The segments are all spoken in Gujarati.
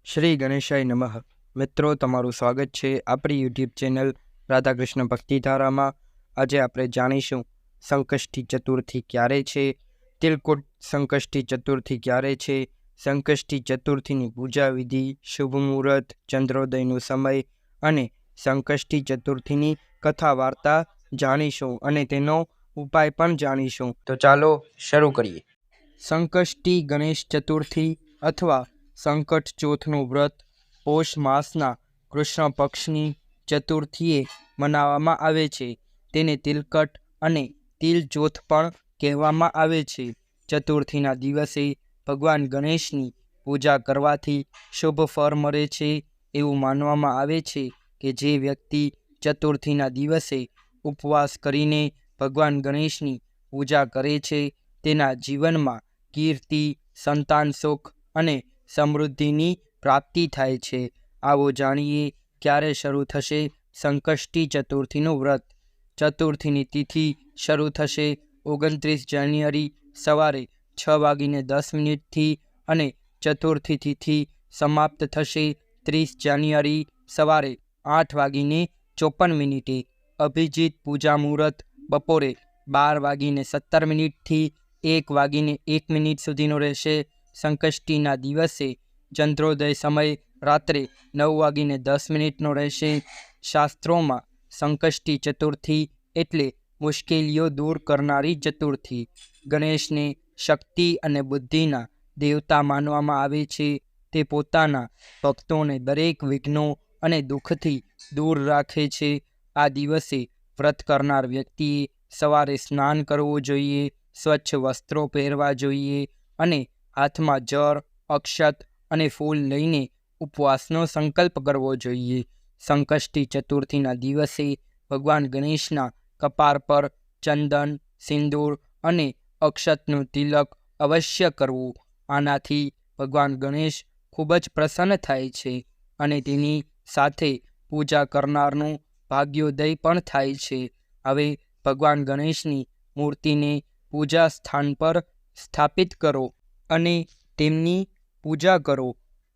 શ્રી ગણેશાય નમઃ. મિત્રો, તમારું સ્વાગત છે આપણી યુટ્યુબ ચેનલ રાધાકૃષ્ણ ભક્તિધારામાં. આજે આપણે જાણીશું સંકષ્ટી ચતુર્થી ક્યારે છે, તિલકુટ સંકષ્ટી ચતુર્થી ક્યારે છે, સંકષ્ટી ચતુર્થીની પૂજા વિધિ, શુભ મુહૂર્ત, ચંદ્રોદયનો સમય અને સંકષ્ટી ચતુર્થીની કથા વાર્તા જાણીશું અને તેનો ઉપાય પણ જાણીશું. તો ચાલો શરૂ કરીએ. સંકષ્ટી ગણેશ ચતુર્થી અથવા સંકટ ચોથનું વ્રત પોષ માસના કૃષ્ણ પક્ષની ચતુર્થીએ મનાવવામાં આવે છે. તેને તિલકટ અને તિલ ચોથ પણ કહેવામાં આવે છે. ચતુર્થીના દિવસે ભગવાન ગણેશની પૂજા કરવાથી શુભ ફળ મળે છે. એવું માનવામાં આવે છે કે જે વ્યક્તિ ચતુર્થીના દિવસે ઉપવાસ કરીને ભગવાન ગણેશની પૂજા કરે છે તેના જીવનમાં કીર્તિ, સંતાન સુખ અને સમૃદ્ધિની પ્રાપ્તિ થાય છે. આવો જાણીએ ક્યારે શરૂ થશે સંકષ્ટી ચતુર્થીનું વ્રત. ચતુર્થીની તિથિ શરૂ થશે 29 જાન્યુઆરી સવારે 6:10 અને ચતુર્થી તિથિ સમાપ્ત થશે 30 જાન્યુઆરી સવારે 8:54. અભિજીત પૂજા મુહૂર્ત બપોરે 12:17 થી 1:01 સુધીનો રહેશે. સંકષ્ટીના દિવસે ચંદ્રોદય સમય રાત્રે 9:10 રહેશે. શાસ્ત્રોમાં સંકષ્ટી ચતુર્થી એટલે મુશ્કેલીઓ દૂર કરનારી ચતુર્થી. ગણેશને શક્તિ અને બુદ્ધિના દેવતા માનવામાં આવે છે. તે પોતાના ભક્તોને દરેક વિઘ્નો અને દુઃખથી દૂર રાખે છે. આ દિવસે વ્રત કરનાર વ્યક્તિએ સવારે સ્નાન કરવું જોઈએ, સ્વચ્છ વસ્ત્રો પહેરવા જોઈએ અને હાથમાં જળ, અક્ષત અને ફૂલ લઈને ઉપવાસનો સંકલ્પ કરવો જોઈએ. સંકષ્ટી ચતુર્થીના દિવસે ભગવાન ગણેશના કપાળ પર ચંદન, સિંદૂર અને અક્ષતનું તિલક અવશ્ય કરવું. આનાથી ભગવાન ગણેશ ખૂબ જ પ્રસન્ન થાય છે અને તેની સાથે પૂજા કરનારનું ભાગ્યોદય પણ થાય છે. હવે ભગવાન ગણેશની મૂર્તિને પૂજા સ્થાન પર સ્થાપિત કરો અને તેમની પૂજા કરો.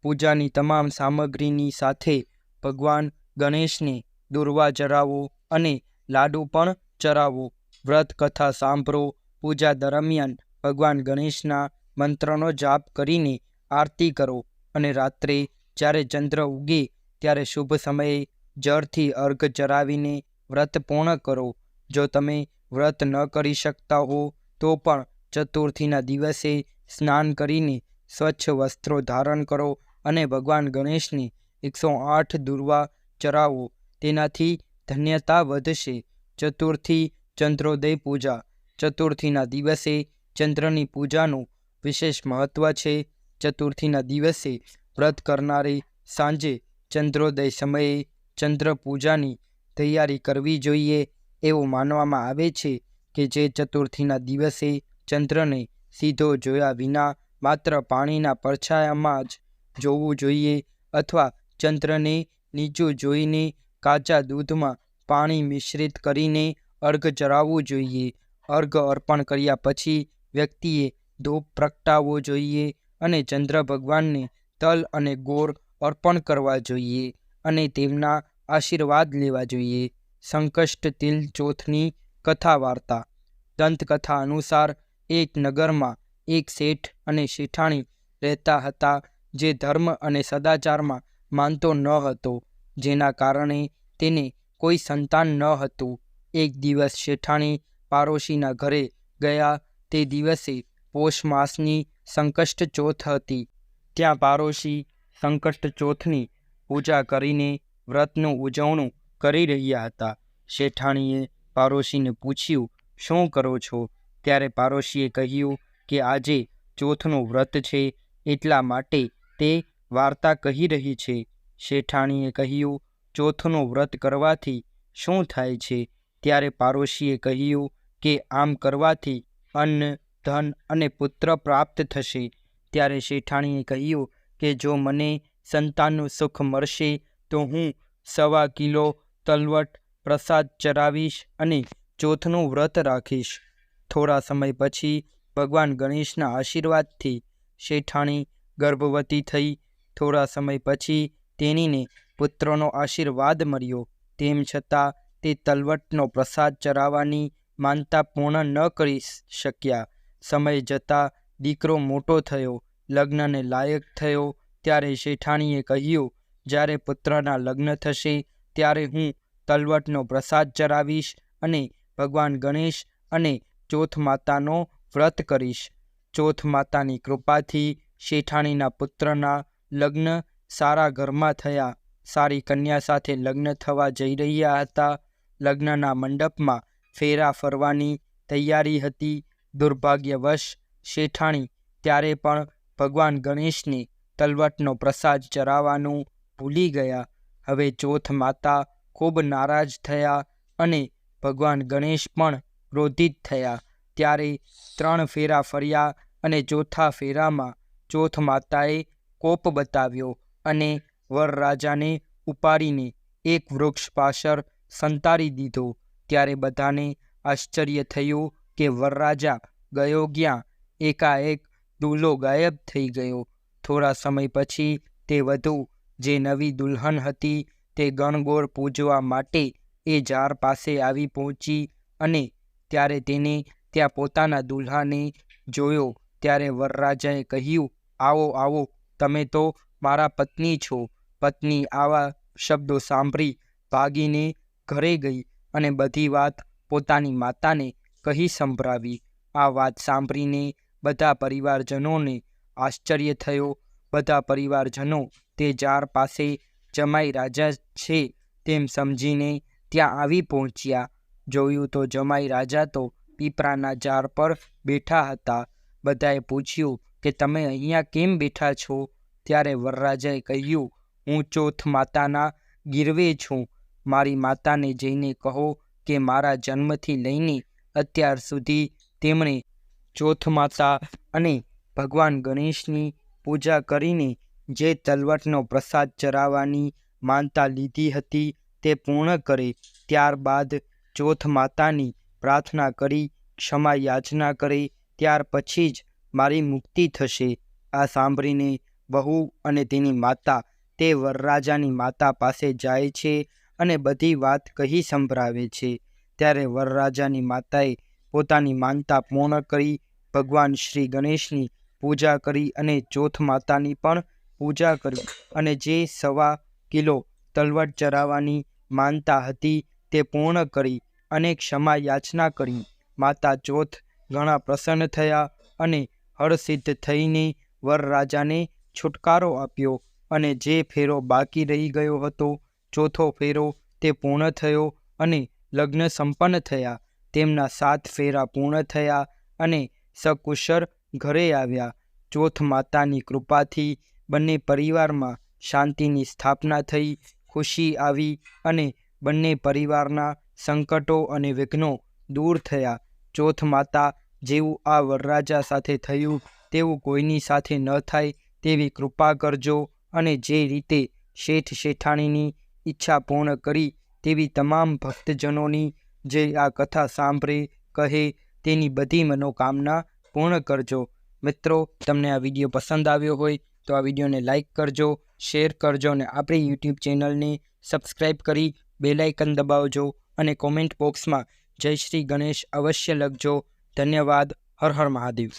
પૂજાની તમામ સામગ્રીની સાથે ભગવાન ગણેશને દૂર્વા ચડાવો અને લાડુ પણ ચડાવો. વ્રત કથા સાંભળો. પૂજા દરમિયાન ભગવાન ગણેશના મંત્રનો જાપ કરીને આરતી કરો અને રાત્રે જ્યારે ચંદ્ર ઉગે ત્યારે શુભ સમયે જળથી અર્ઘ ચડાવીને વ્રત પૂર્ણ કરો. જો તમે વ્રત ન કરી શકતા હો તો પણ ચતુર્થીના દિવસે સ્નાન કરીને સ્વચ્છ વસ્ત્રો ધારણ કરો અને ભગવાન ગણેશને 108 દૂર્વા ચડાવો. તેનાથી ધન્યતા વધશે. ચતુર્થી ચંદ્રોદય પૂજા. ચતુર્થીના દિવસે ચંદ્રની પૂજાનું વિશેષ મહત્વ છે. ચતુર્થીના દિવસે વ્રત કરનારે સાંજે ચંદ્રોદય સમયે ચંદ્ર પૂજાની તૈયારી કરવી જોઈએ. એવું માનવામાં આવે છે કે જે ચતુર્થીના દિવસે ચંદ્રને સીધો જોયા વિના માત્ર પાણીના પડછાયામાં જ જોવું જોઈએ અથવા ચંદ્રને નીચું જોઈને કાચા દૂધમાં પાણી મિશ્રિત કરીને અર્ઘ ચડાવવું જોઈએ. અર્ઘ અર્પણ કર્યા પછી વ્યક્તિએ ધૂપ પ્રગટાવવો જોઈએ અને ચંદ્ર ભગવાનને તલ અને ગોળ અર્પણ કરવા જોઈએ અને તેમના આશીર્વાદ લેવા જોઈએ. સંકષ્ટ તિલ ચોથની કથા વાર્તા. દંતકથા અનુસાર એક નગરમાં એક શેઠ અને શેઠાણી રહેતા હતા જે ધર્મ અને સદાચારમાં માનતો ન હતો, જેના કારણે તેને કોઈ સંતાન ન હતું. એક દિવસ શેઠાણી પાડોશીના ઘરે ગયા. તે દિવસે પોષ માસની સંકષ્ટ ચોથ હતી. ત્યાં પાડોશી સંકષ્ટ ચોથની પૂજા કરીને વ્રતનું ઉજવણું કરી રહ્યા હતા. શેઠાણીએ પાડોશીને પૂછ્યું, શું કરો છો? ત્યારે પાડોશીએ કહ્યું કે આજે ચોથનું વ્રત છે એટલા માટે તે વાર્તા કહી રહી છે. શેઠાણીએ કહ્યું, ચોથનું વ્રત કરવાથી શું થાય છે? ત્યારે પાડોશીએ કહ્યું કે આમ કરવાથી અન્ન, ધન અને પુત્ર પ્રાપ્ત થશે. ત્યારે શેઠાણીએ કહ્યું કે જો મને સંતાનનું સુખ મળશે તો હું 1.25 કિલો તલવટ પ્રસાદ ચડાવીશ અને ચોથનું વ્રત રાખીશ. થોડા સમય પછી ભગવાન ગણેશના આશીર્વાદથી શેઠાણી ગર્ભવતી થઈ. થોડા સમય પછી તેણીને પુત્રનો આશીર્વાદ મળ્યો. તેમ છતાં તે તલવટનો પ્રસાદ ચરાવવાની માનતા પૂર્ણ ન કરી શક્યા. સમય જતાં દીકરો મોટો થયો, લગ્નને લાયક થયો ત્યારે શેઠાણીએ કહ્યું, જ્યારે પુત્રના લગ્ન થશે ત્યારે હું તલવટનો પ્રસાદ ચરાવીશ અને ભગવાન ગણેશ અને ચોથ માતાનો વ્રત કરીશ. ચોથ માતાની કૃપાથી શેઠાણીના પુત્રના લગ્ન સારા ઘરમાં થયા. સારી કન્યા સાથે લગ્ન થવા જઈ રહ્યા હતા. લગ્નના મંડપમાં ફેરા ફરવાની તૈયારી હતી. દુર્ભાગ્યવશ શેઠાણી ત્યારે પણ ભગવાન ગણેશને તલવટનો પ્રસાદ ચરાવવાનું ભૂલી ગયા. હવે ચોથ માતા ખૂબ નારાજ થયા અને ભગવાન ગણેશ પણ ક્રોધિત થયા. ત્યારે 3 ફેરા ફર્યા અને ચોથા ફેરામાં ચોથ માતાએ કોપ બતાવ્યો અને વરરાજાને ઉપાડીને એક વૃક્ષ પાછળ સંતાડી દીધો. ત્યારે બધાને આશ્ચર્ય થયું કે વરરાજા ગયો ક્યાં? એકાએક દૂલ્હો ગાયબ થઈ ગયો. થોડા સમય પછી તે વધુ જે નવી દુલ્હન હતી તે ગણગોર પૂજવા માટે એ ઝાડ પાસે આવી પહોંચી અને ત્યારે તેને ત્યાં પોતાના દુલ્હાને જોયો. ત્યારે વરરાજાએ કહ્યું, આવો આવો, તમે તો મારા પત્ની છો. પત્ની આવા શબ્દો સાંભળી ભાગીને ઘરે ગઈ અને બધી વાત પોતાની માતાને કહી સંભળાવી. આ વાત સાંભળીને બધા પરિવારજનોને આશ્ચર્ય થયો. બધા પરિવારજનો તે ઝાડ પાસે જમાઈ રાજા છે તેમ સમજીને ત્યાં આવી પહોંચ્યા. જોયું તો જમાઈ રાજા તો પીપળાના ઝાડ પર બેઠા હતા. બધાએ પૂછ્યું કે તમે અહીંયા કેમ બેઠા છો? ત્યારે વરરાજાએ કહ્યું, હું ચોથ માતાના ગીરવે છું. મારી માતાને જઈને કહો કે મારા જન્મથી લઈને અત્યાર સુધી તેમણે ચોથ માતા અને ભગવાન ગણેશની પૂજા કરીને જે તલવટનો પ્રસાદ ચરાવવાની માનતા લીધી હતી તે પૂર્ણ કરે. ત્યારબાદ ચોથ માતાની પ્રાર્થના કરી ક્ષમા યાચના કરે, ત્યાર પછી જ મારી મુક્તિ થશે. આ સાંભળીને વહુ અને તેની માતા તે વરરાજાની માતા પાસે જાય છે અને બધી વાત કહી સંભળાવે છે. ત્યારે વરરાજાની માતાએ પોતાની માનતા પૂર્ણ કરી ભગવાન શ્રી ગણેશની પૂજા કરી અને ચોથ માતાની પણ પૂજા કરી અને જે 1.25 કિલો તલવટ ચરાવવાની માનતા હતી તે પૂર્ણ કરી અને ક્ષમા યાચના કરી. માતા ચોથ ઘણા પ્રસન્ન થયા અને હર્ષિત થઈને વરરાજાને છુટકારો આપ્યો અને જે ફેરો બાકી રહી ગયો હતો, ચોથો ફેરો, તે પૂર્ણ થયો અને લગ્ન સંપન્ન થયા. તેમના 7 ફેરા પૂર્ણ થયા અને સકુશળ ઘરે આવ્યા. ચોથ માતાની કૃપાથી બંને પરિવારમાં શાંતિની સ્થાપના થઈ, ખુશી આવી અને બંને પરિવારના સંકટો અને વિઘ્નો દૂર થયા. ચોથ માતા જેવું આ વરરાજા સાથે થયું તેવું કોઈની સાથે ન થાય તેવી કૃપા કરજો અને જે રીતે શેઠ શેઠાણીની ઈચ્છા પૂર્ણ કરી તેવી તમામ ભક્તજનોની જે આ કથા સાંભળે કહે તેની બધી મનોકામના પૂર્ણ કરજો. મિત્રો, તમને આ વિડીયો પસંદ આવ્યો હોય તો આ વિડીયોને લાઈક કરજો, શેર કરજો અને આપણી યુટ્યુબ ચેનલને સબસ્ક્રાઈબ કરી બેલ આઇકન દબાવજો અને કોમેન્ટ બોક્સમાં જય શ્રી ગણેશ અવશ્ય લખજો. ધન્યવાદ. હર હર મહાદેવ.